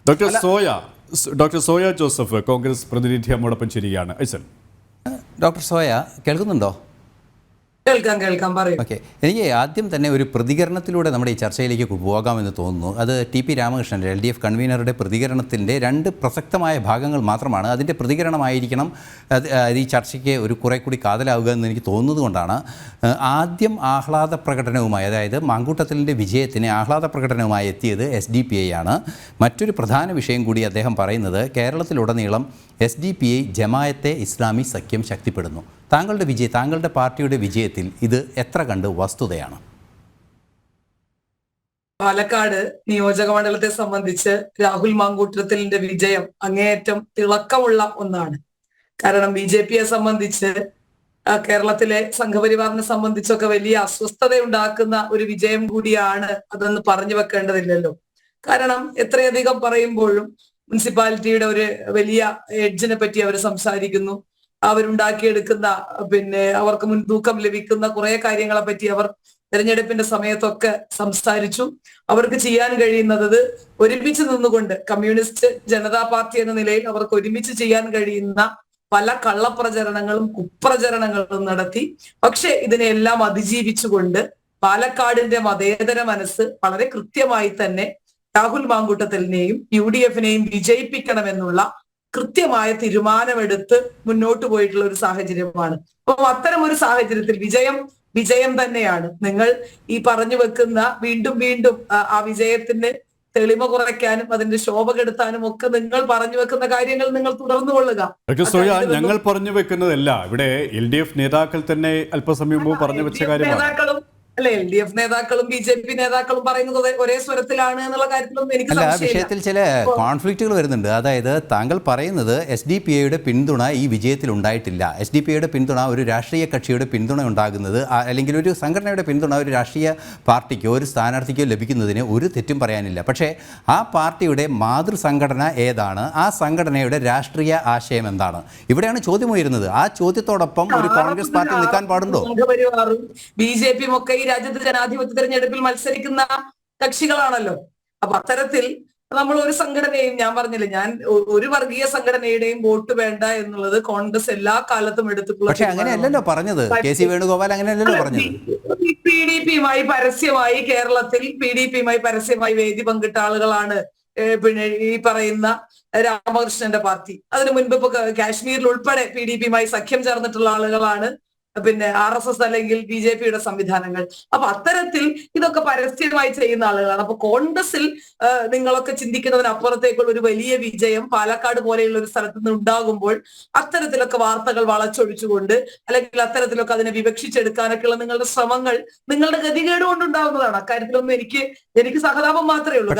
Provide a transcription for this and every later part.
Doctor soya Joseph Congress പ്രതിനിധി നമ്മോടൊപ്പം ചേരുകയാണ്. ഡോക്ടർ സോയ കേൾക്കുന്നുണ്ടോ? കേൾക്കാം പറയൂ. ഓക്കെ, എനിക്ക് ആദ്യം തന്നെ ഒരു പ്രതികരണത്തിലൂടെ നമ്മുടെ ഈ ചർച്ചയിലേക്ക് പോകാമെന്ന് തോന്നുന്നു. അത് ടി.പി. രാമകൃഷ്ണൻ LDF കൺവീനറുടെ പ്രതികരണത്തിൻ്റെ രണ്ട് പ്രസക്തമായ ഭാഗങ്ങൾ മാത്രമാണ്. അതിൻ്റെ പ്രതികരണമായിരിക്കണം ഈ ചർച്ചയ്ക്ക് ഒരു കുറെ കൂടി കാതലാവുക എന്ന് എനിക്ക് തോന്നുന്നത് കൊണ്ടാണ്. ആദ്യം ആഹ്ലാദ പ്രകടനവുമായി, അതായത് മാങ്കൂട്ടത്തിലിൻ്റെ വിജയത്തിന് ആഹ്ലാദ പ്രകടനവുമായി എത്തിയത് SDPI ആണ്. മറ്റൊരു പ്രധാന വിഷയം കൂടി അദ്ദേഹം പറയുന്നത്, കേരളത്തിലുടനീളം SDPI ജമാഅത്തെ ഇസ്ലാമി സഖ്യം ശക്തിപ്പെടുന്നു. താങ്കളുടെ പാർട്ടിയുടെ വിജയത്തിൽ ഇത് എത്ര കണ്ട് വസ്തുതയാണ്? പാലക്കാട് നിയോജക മണ്ഡലത്തെ സംബന്ധിച്ച് രാഹുൽ മാങ്കൂട്ടത്തിലിന്റെ വിജയം അങ്ങേയറ്റം തിളക്കമുള്ള ഒന്നാണ്. കാരണം BJPയെ സംബന്ധിച്ച്, കേരളത്തിലെ സംഘപരിവാറിനെ സംബന്ധിച്ചൊക്കെ വലിയ അസ്വസ്ഥതയുണ്ടാക്കുന്ന ഒരു വിജയം കൂടിയാണ് അതെന്ന് പറഞ്ഞു വെക്കേണ്ടതില്ലല്ലോ. കാരണം എത്രയധികം പറയുമ്പോഴും മുനിസിപ്പാലിറ്റിയുടെ ഒരു വലിയ എഡ്ജിനെ പറ്റി അവർ സംസാരിക്കുന്നു. അവരുണ്ടാക്കിയെടുക്കുന്ന അവർക്ക് മുൻതൂക്കം ലഭിക്കുന്ന കുറെ കാര്യങ്ങളെ പറ്റി അവർ തെരഞ്ഞെടുപ്പിന്റെ സമയത്തൊക്കെ സംസാരിച്ചു. അവർക്ക് ചെയ്യാൻ കഴിയുന്നത് ഒരുമിച്ച് നിന്നുകൊണ്ട്, കമ്മ്യൂണിസ്റ്റ് ജനതാ പാർട്ടി എന്ന നിലയിൽ അവർക്ക് ഒരുമിച്ച് ചെയ്യാൻ കഴിയുന്ന പല കള്ളപ്രചരണങ്ങളും കുപ്രചരണങ്ങളും നടത്തി. പക്ഷെ ഇതിനെല്ലാം അതിജീവിച്ചുകൊണ്ട് പാലക്കാടിന്റെ മതേതര മനസ്സ് വളരെ കൃത്യമായി തന്നെ രാഹുൽ മാങ്കൂട്ടത്തിലിനെയും UDFനെയും വിജയിപ്പിക്കണമെന്നുള്ള കൃത്യമായ തീരുമാനമെടുത്ത് മുന്നോട്ട് പോയിട്ടുള്ള ഒരു സാഹചര്യമാണ്. അപ്പൊ അത്തരം ഒരു സാഹചര്യത്തിൽ വിജയം തന്നെയാണ്. നിങ്ങൾ ഈ പറഞ്ഞു വെക്കുന്ന വീണ്ടും ആ വിജയത്തിന് തെളിമ കുറയ്ക്കാനും അതിന്റെ ശോഭ കെടുത്താനും ഒക്കെ നിങ്ങൾ പറഞ്ഞു വെക്കുന്ന കാര്യങ്ങൾ നിങ്ങൾ തുടർന്നു കൊള്ളുക. ഞങ്ങൾ പറഞ്ഞു വെക്കുന്നതല്ല, ഇവിടെ LDF നേതാക്കൾ തന്നെ അല്പസമയം മുമ്പ് പറഞ്ഞു വെച്ച കാര്യമാണ്. അല്ലെ, LDF നേതാക്കളും BJP നേതാക്കളും പറയുന്നത് ഒരേ സ്വരത്തിലാണ് എന്നുള്ള കാര്യത്തിലൊന്നും എനിക്ക് സംശയമില്ല. വിഷയത്തിൽ ചില കോൺഫ്ലിക്റ്റുകൾ വരുന്നുണ്ട്. അതായത് താങ്കൾ പറയുന്നത് SDPIയുടെ പിന്തുണ ഈ വിജയത്തിൽ ഉണ്ടായിട്ടില്ല. SDPIയുടെ പിന്തുണ ഒരു രാഷ്ട്രീയ കക്ഷിയുടെ പിന്തുണ ഉണ്ടാകുന്നത്, അല്ലെങ്കിൽ ഒരു സംഘടനയുടെ പിന്തുണ ഒരു രാഷ്ട്രീയ പാർട്ടിക്കോ ഒരു സ്ഥാനാർത്ഥിക്കോ ലഭിക്കുന്നതിന് ഒരു തെറ്റും പറയാനില്ല. പക്ഷേ ആ പാർട്ടിയുടെ മാതൃസംഘടന ഏതാണ്, ആ സംഘടനയുടെ രാഷ്ട്രീയ ആശയം എന്താണ്, ഇവിടെയാണ് ചോദ്യം ഉയരുന്നത്. ആ ചോദ്യത്തോടൊപ്പം ഒരു കോൺഗ്രസ് പാർട്ടി നിൽക്കാൻ പാടുണ്ടോ? BJPയും ഒക്കെ ഈ രാജ്യത്ത് ജനാധിപത്യ തെരഞ്ഞെടുപ്പിൽ മത്സരിക്കുന്ന കക്ഷികളാണല്ലോ. അപ്പൊ അത്തരത്തിൽ നമ്മൾ ഒരു സംഘടനയും, ഞാൻ പറഞ്ഞില്ല, ഞാൻ ഒരു വർഗീയ സംഘടനയുടെയും വോട്ട് വേണ്ട എന്നുള്ളത് കോൺഗ്രസ് എല്ലാ കാലത്തും എടുത്തിട്ടുള്ള. പക്ഷെ അങ്ങനെയല്ലല്ലോ പറഞ്ഞത്. KC വേണുഗോപാൽ അങ്ങനെയല്ലല്ലോ പറഞ്ഞത്. PDPയുമായി പരസ്യമായി, കേരളത്തിൽ PDPയുമായി പരസ്യമായി വേദി പങ്കിട്ട ആളുകളാണ് ഈ പറയുന്ന രാമകൃഷ്ണന്റെ പാർട്ടി. അതിനു മുൻപ് ഇപ്പൊ കാശ്മീരിൽ ഉൾപ്പെടെ PDPയുമായി സഖ്യം ചേർന്നിട്ടുള്ള ആളുകളാണ് RSS അല്ലെങ്കിൽ BJPയുടെ സംവിധാനങ്ങൾ. അപ്പൊ അത്തരത്തിൽ ഇതൊക്കെ പരസ്യമായി ചെയ്യുന്ന ആളുകളാണ്. അപ്പൊ കോൺഗ്രസിൽ നിങ്ങളൊക്കെ ചിന്തിക്കുന്നതിനപ്പുറത്തേക്കുള്ള ഒരു വലിയ വിജയം പാലക്കാട് പോലെയുള്ള ഒരു സ്ഥലത്ത് നിന്ന് ഉണ്ടാകുമ്പോൾ അത്തരത്തിലൊക്കെ വാർത്തകൾ വളച്ചൊഴിച്ചുകൊണ്ട്, അല്ലെങ്കിൽ അത്തരത്തിലൊക്കെ അതിനെ വിവക്ഷിച്ചെടുക്കാനൊക്കെയുള്ള നിങ്ങളുടെ ശ്രമങ്ങൾ നിങ്ങളുടെ ഗതികേട് കൊണ്ടുണ്ടാകുന്നതാണ്. അക്കാര്യത്തിലൊന്നും എനിക്ക് സഹതാപം മാത്രമേ ഉള്ളൂ.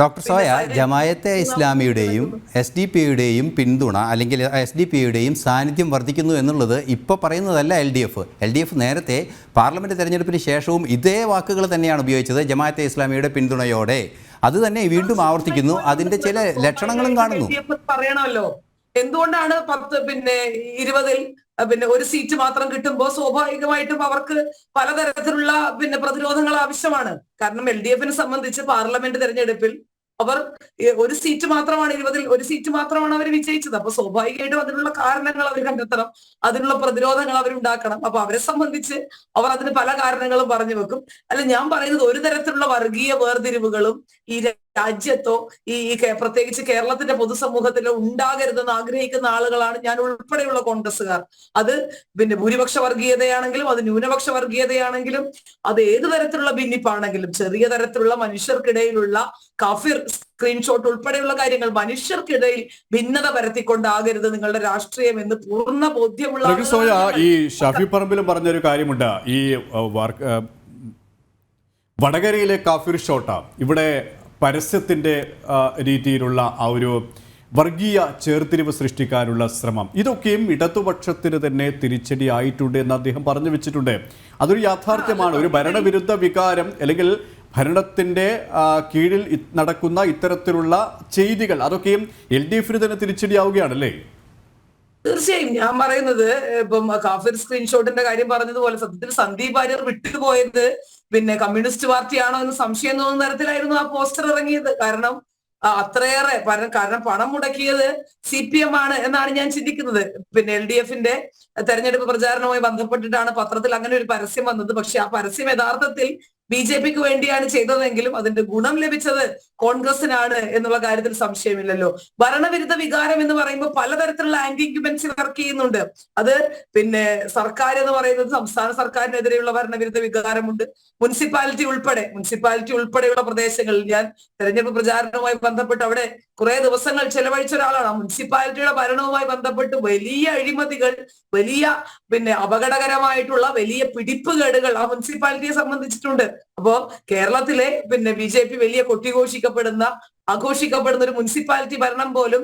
ഡോക്ടർ സോയ, ജമാഅത്തെ ഇസ്ലാമിയുടെയും SDPIയുടെയും പിന്തുണ, അല്ലെങ്കിൽ SDPIയുടെയും സാന്നിധ്യം വർദ്ധിക്കുന്നു എന്നുള്ളത് ഇപ്പോൾ പറയുന്നതല്ല LDF നേരത്തെ പാർലമെന്റ് തെരഞ്ഞെടുപ്പിന് ശേഷവും ഇതേ വാക്കുകൾ തന്നെയാണ് ഉപയോഗിച്ചത്. ജമാഅത്തെ ഇസ്ലാമിയുടെ പിന്തുണയോടെ അത് തന്നെ വീണ്ടും ആവർത്തിക്കുന്നു. അതിന്റെ ചില ലക്ഷണങ്ങളും കാണുന്നു. പറയണമല്ലോ എന്തുകൊണ്ടാണ് 20 ഒരു സീറ്റ് മാത്രം കിട്ടുമ്പോൾ സ്വാഭാവികമായിട്ടും അവർക്ക് പലതരത്തിലുള്ള പ്രതിരോധങ്ങൾ ആവശ്യമാണ്. കാരണം LDFനെ സംബന്ധിച്ച് പാർലമെന്റ് തെരഞ്ഞെടുപ്പിൽ അവർ ഒരു സീറ്റ് മാത്രമാണ്, 20-ൽ ഒരു സീറ്റ് മാത്രമാണ് അവർ വിജയിച്ചത്. അപ്പൊ സ്വാഭാവികമായിട്ടും അതിനുള്ള കാരണങ്ങൾ അവർ കണ്ടെത്തണം, അതിനുള്ള പ്രതിരോധങ്ങൾ അവരുണ്ടാക്കണം. അപ്പൊ അവരെ സംബന്ധിച്ച് അവർ അതിന് പല കാരണങ്ങളും പറഞ്ഞു വെക്കും. അല്ല, ഞാൻ പറയുന്നത് ഒരു തരത്തിലുള്ള വർഗീയ വേർതിരിവുകളും ഈ രാജ്യത്തോ പ്രത്യേകിച്ച് കേരളത്തിന്റെ പൊതുസമൂഹത്തിലോ ഉണ്ടാകരുതെന്ന് ആഗ്രഹിക്കുന്ന ആളുകളാണ് ഞാൻ ഉൾപ്പെടെയുള്ള കോൺഗ്രസ്സുകാർ. അത് ഭൂരിപക്ഷ വർഗീയതയാണെങ്കിലും, അത് ന്യൂനപക്ഷ വർഗീയതയാണെങ്കിലും, അത് ഏതു തരത്തിലുള്ള ഭിന്നിപ്പാണെങ്കിലും, ചെറിയ തരത്തിലുള്ള മനുഷ്യർക്കിടയിലുള്ള കാഫിർ സ്ക്രീൻഷോട്ട് ഉൾപ്പെടെയുള്ള കാര്യങ്ങൾ, മനുഷ്യർക്കിടയിൽ ഭിന്നത പരത്തിക്കൊണ്ടാകരുത് നിങ്ങളുടെ രാഷ്ട്രീയം എന്ന് പൂർണ്ണ ബോധ്യമുള്ള. ഈ ഷാഫി പറമ്പിലും പറഞ്ഞൊരു കാര്യമുണ്ട്, ഈ വടകരയിലെ കാഫിർ ഷോട്ട ഇവിടെ പരസ്യത്തിൻ്റെ രീതിയിലുള്ള ആ ഒരു വർഗീയ ചേർത്തിരിവ് സൃഷ്ടിക്കാനുള്ള ശ്രമം, ഇതൊക്കെയും ഇടതുപക്ഷത്തിന് തന്നെ തിരിച്ചടിയായിട്ടുണ്ട് എന്ന് അദ്ദേഹം പറഞ്ഞു വെച്ചിട്ടുണ്ട്. അതൊരു യാഥാർത്ഥ്യമാണ്. ഒരു ഭരണവിരുദ്ധ വികാരം, അല്ലെങ്കിൽ ഭരണത്തിൻ്റെ കീഴിൽ നടക്കുന്ന ഇത്തരത്തിലുള്ള ചെയ്തികൾ, അതൊക്കെയും LDFന് തന്നെ തിരിച്ചടിയാവുകയാണല്ലേ? തീർച്ചയായും ഞാൻ പറയുന്നത് ഇപ്പം കാഫിർ സ്ക്രീൻഷോട്ടിന്റെ കാര്യം പറഞ്ഞതുപോലെ സത്യത്തിൽ സന്ദീപ് വാര്യർ വിട്ടുപോയത് പിന്നെ കമ്മ്യൂണിസ്റ്റ് പാർട്ടിയാണോ എന്ന് സംശയം തോന്നുന്ന തരത്തിലായിരുന്നു ആ പോസ്റ്റർ ഇറങ്ങിയത്. കാരണം അത്രയേറെ കാരണം പണം മുടക്കിയത് CPM ആണ് എന്നാണ് ഞാൻ ചിന്തിക്കുന്നത്. പിന്നെ LDFന്റെ തെരഞ്ഞെടുപ്പ് പ്രചാരണവുമായി ബന്ധപ്പെട്ടിട്ടാണ് പത്രത്തിൽ അങ്ങനെ ഒരു പരസ്യം വന്നത്. പക്ഷെ ആ പരസ്യം യഥാർത്ഥത്തിൽ BJPക്ക് വേണ്ടിയാണ് ചെയ്തതെങ്കിലും അതിന്റെ ഗുണം ലഭിച്ചത് കോൺഗ്രസിനാണ് എന്നുള്ള കാര്യത്തിൽ സംശയമില്ലല്ലോ. ഭരണവിരുദ്ധ വികാരം എന്ന് പറയുമ്പോൾ പലതരത്തിലുള്ള ആന്റി ഇൻക്യുബൻസി വർക്ക് ചെയ്യുന്നുണ്ട്. അത് പിന്നെ സർക്കാർ എന്ന് പറയുന്നത് സംസ്ഥാന സർക്കാരിനെതിരെയുള്ള ഭരണവിരുദ്ധ വികാരമുണ്ട്. മുനിസിപ്പാലിറ്റി ഉൾപ്പെടെയുള്ള പ്രദേശങ്ങളിൽ ഞാൻ തെരഞ്ഞെടുപ്പ് പ്രചാരണവുമായി ബന്ധപ്പെട്ട് അവിടെ കുറെ ദിവസങ്ങൾ ചെലവഴിച്ച ഒരാളാണ്. ആ മുനിസിപ്പാലിറ്റിയുടെ ഭരണവുമായി ബന്ധപ്പെട്ട് വലിയ അഴിമതികൾ, വലിയ പിന്നെ അപകടകരമായിട്ടുള്ള വലിയ പിടിപ്പുകേടുകൾ ആ മുനിസിപ്പാലിറ്റിയെ സംബന്ധിച്ചിട്ടുണ്ട്. അപ്പോ കേരളത്തിലെ പിന്നെ BJP വലിയ ആഘോഷിക്കപ്പെടുന്ന ഒരു മുനിസിപ്പാലിറ്റി ഭരണം പോലും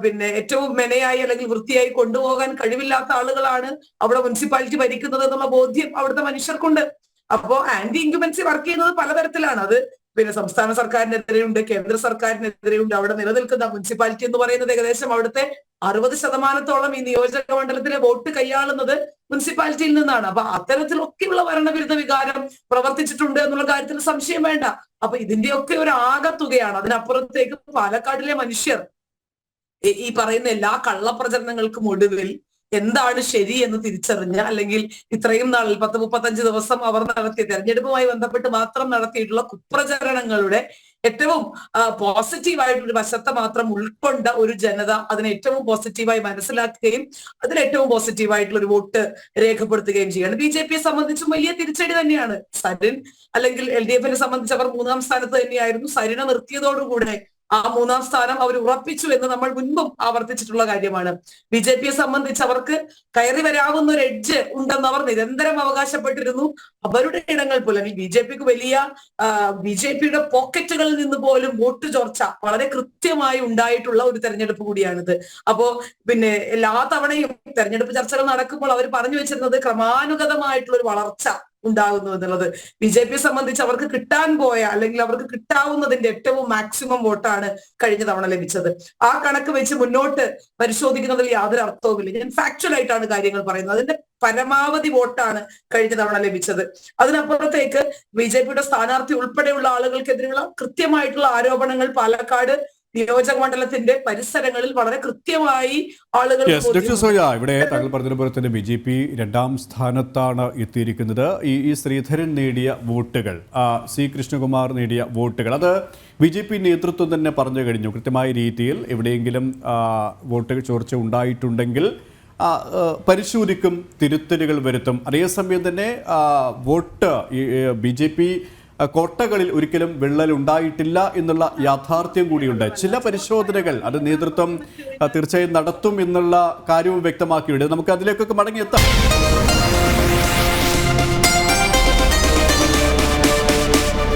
പിന്നെ ഏറ്റവും മെനയായി അല്ലെങ്കിൽ വൃത്തിയായി കൊണ്ടുപോകാൻ കഴിവില്ലാത്ത ആളുകളാണ് അവിടെ മുനിസിപ്പാലിറ്റി ഭരിക്കുന്നത് എന്നുള്ള ബോധ്യം അവിടുത്തെ മനുഷ്യർക്കുണ്ട്. അപ്പോ ആന്റി ഇൻക്യുബൻസി വർക്ക് ചെയ്യുന്നത് പലതരത്തിലാണ്. അത് പിന്നെ സംസ്ഥാന സർക്കാരിനെതിരെയുണ്ട്, കേന്ദ്ര സർക്കാരിനെതിരെയുണ്ട്. അവിടെ നിലനിൽക്കുന്ന മുനിസിപ്പാലിറ്റി എന്ന് പറയുന്നത് ഏകദേശം അവിടുത്തെ 60% ഈ നിയോജക മണ്ഡലത്തിലെ വോട്ട് കൈയാളുന്നത് മുനിസിപ്പാലിറ്റിയിൽ നിന്നാണ്. അപ്പൊ അത്തരത്തിലൊക്കെയുള്ള ഭരണവിരുദ്ധ വികാരം പ്രവർത്തിച്ചിട്ടുണ്ട് എന്നുള്ള കാര്യത്തിൽ സംശയം വേണ്ട. അപ്പൊ ഇതിന്റെയൊക്കെ ഒരു ആകത്തുകയാണ്. അതിനപ്പുറത്തേക്ക് പാലക്കാടിലെ മനുഷ്യർ ഈ പറയുന്ന എല്ലാ കള്ളപ്രചരണങ്ങൾക്കും ഒടുവിൽ എന്താണ് ശരി എന്ന് തിരിച്ചറിഞ്ഞ, അല്ലെങ്കിൽ ഇത്രയും നാളിൽ 10-35 ദിവസം അവർ നടത്തിയ തെരഞ്ഞെടുപ്പുമായി ബന്ധപ്പെട്ട് മാത്രം നടത്തിയിട്ടുള്ള കുപ്രചരണങ്ങളുടെ ഏറ്റവും പോസിറ്റീവായിട്ടൊരു വശത്തെ മാത്രം ഉൾക്കൊണ്ട ഒരു ജനത അതിനെ ഏറ്റവും പോസിറ്റീവായി മനസ്സിലാക്കുകയും അതിന് ഏറ്റവും പോസിറ്റീവായിട്ടുള്ള ഒരു വോട്ട് രേഖപ്പെടുത്തുകയും ചെയ്യാണ്. BJPയെ സംബന്ധിച്ചും വലിയ തിരിച്ചടി തന്നെയാണ്. സരിൻ അല്ലെങ്കിൽ LDFനെ സംബന്ധിച്ച് അവർ 3-ാം സ്ഥാനത്ത് തന്നെയായിരുന്നു. സരിനെ നിർത്തിയതോടുകൂടെ ആ 3-ാം സ്ഥാനം അവർ ഉറപ്പിച്ചു എന്ന് നമ്മൾ മുൻപും ആവർത്തിച്ചിട്ടുള്ള കാര്യമാണ്. BJPയെ സംബന്ധിച്ച് അവർക്ക് കയറി വരാവുന്ന ഒരു എഡ്ജ് ഉണ്ടെന്ന് അവർ നിരന്തരം അവകാശപ്പെട്ടിരുന്നു. അവരുടെ ഇടങ്ങൾ പോലും അല്ലെങ്കിൽ BJPക്ക് വലിയ BJPയുടെ പോക്കറ്റുകളിൽ നിന്ന് പോലും വോട്ട് ചോർച്ച വളരെ കൃത്യമായി ഉണ്ടായിട്ടുള്ള ഒരു തെരഞ്ഞെടുപ്പ് കൂടിയാണിത്. അപ്പോ പിന്നെ എല്ലാ തവണയും തെരഞ്ഞെടുപ്പ് ചർച്ചകൾ നടക്കുമ്പോൾ അവർ പറഞ്ഞു വെച്ചിരുന്നത് ക്രമാനുഗതമായിട്ടുള്ള ഒരു വളർച്ച ഉണ്ടാകുന്നു എന്നുള്ളത്. BJPയെ സംബന്ധിച്ച് അവർക്ക് കിട്ടാൻ പോയ അല്ലെങ്കിൽ അവർക്ക് കിട്ടാവുന്നതിന്റെ ഏറ്റവും മാക്സിമം വോട്ടാണ് കഴിഞ്ഞ തവണ ലഭിച്ചത്. ആ കണക്ക് വെച്ച് മുന്നോട്ട് പരിശോധിക്കുന്നതിൽ യാതൊരു അർത്ഥവുമില്ല. ഞാൻ ഫാക്ച്വൽ ആയിട്ടാണ് കാര്യങ്ങൾ പറയുന്നത്. അതിന്റെ പരമാവധി വോട്ടാണ് കഴിഞ്ഞ തവണ ലഭിച്ചത്. അതിനപ്പുറത്തേക്ക് BJPയുടെ സ്ഥാനാർത്ഥി ഉൾപ്പെടെയുള്ള ആളുകൾക്കെതിരെയുള്ള കൃത്യമായിട്ടുള്ള ആരോപണങ്ങൾ പാലക്കാട് നിയോജക മണ്ഡലത്തിന്റെ പരിസരങ്ങളിൽ വളരെ കൃത്യമായി ആളുകൾ ഇവിടെ താങ്കൾ പറഞ്ഞതുപോലെ തന്നെ BJP 2ാം സ്ഥാനത്താണ് എത്തിയിരിക്കുന്നത്. ഈ ശ്രീധരൻ നേടിയ വോട്ടുകൾ, C കൃഷ്ണകുമാർ നേടിയ വോട്ടുകൾ, അത് BJP നേതൃത്വം തന്നെ പറഞ്ഞു കഴിഞ്ഞു. കൃത്യമായ രീതിയിൽ എവിടെയെങ്കിലും വോട്ട് ചോർച്ച ഉണ്ടായിട്ടുണ്ടെങ്കിൽ പരിശോധിക്കും, തിരുത്തലുകൾ വരുത്തും. അതേസമയം തന്നെ വോട്ട് BJP കോട്ടകളിൽ ഒരിക്കലും വിള്ളൽ ഉണ്ടായിട്ടില്ല എന്നുള്ള യാഥാർത്ഥ്യം കൂടിയുണ്ട്. ചില പരിശോധനകൾ അത് നേതൃത്വം തീർച്ചയായും നടത്തും എന്നുള്ള കാര്യവും വ്യക്തമാക്കിയിട്ടുണ്ട്. നമുക്ക് അതിലേക്കൊക്കെ മടങ്ങിയെത്താം.